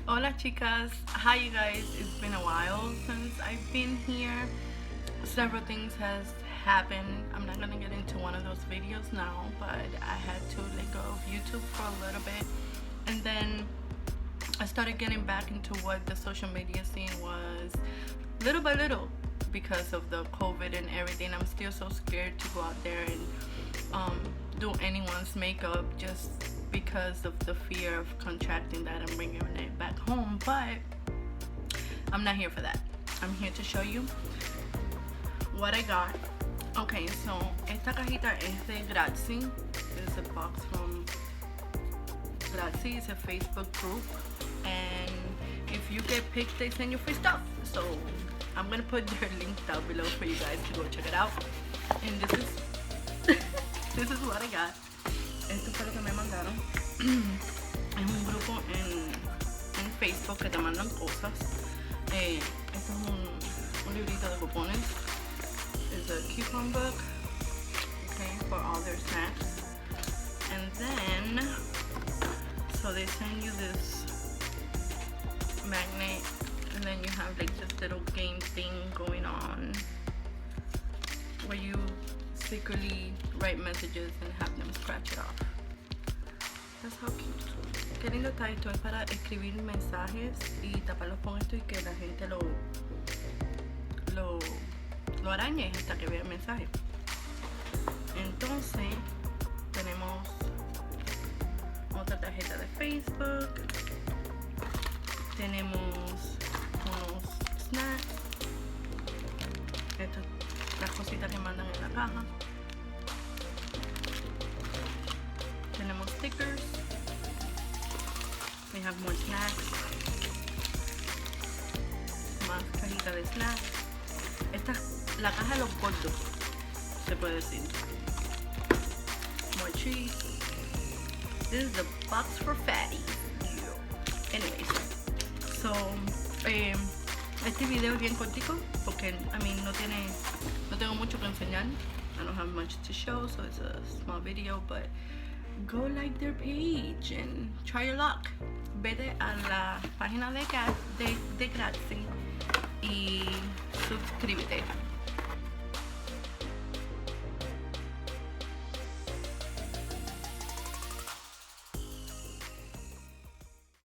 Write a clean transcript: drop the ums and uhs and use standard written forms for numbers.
Hola chicas, hi you guys. It's been a while since I've been here. Several things has happened. I'm not gonna get into one of those videos now, but I had to let go of YouTube for a little bit, and then I started getting back into what the social media scene was little by little because of the COVID and everything. I'm still so scared to go out there and do anyone's makeup just because of the fear of contracting that and bringing it back home. But I'm not here for that. I'm here to show you what I got. Okay, so esta cajita es de Gratsy. It's a box from Gratsy. It's a Facebook group, and if you get picked, they send you free stuff. So I'm gonna put their link down below for you guys to go check it out. And this is this is what I got. Esto fue lo que me mandaron. Es un grupo en Facebook que te mandan cosas. Esto es un librito de cupones. It's a coupon book, okay, for all their snacks. And then, so they send you this magnet, and then you have like this little game thing going on where you secretly write messages and have them scratch it off. That's how cute. Qué lindo está esto. Es para escribir mensajes y taparlos con esto y que la gente lo arañe hasta que vea el mensaje. Entonces tenemos otra tarjeta de Facebook. Tenemos unos snacks. Esto es las cositas que mandan en la caja. Tenemos stickers. We have more snacks. Más cajita de snacks. Esta es la caja de los gordos, se puede decir. More cheese. This is the box for fatties. Anyways, so este video es bien cortico porque no tengo mucho que enseñar. I don't have much to show, so it's a small video, but go like their page and try your luck. Vete a la página de Gratsy y suscríbete.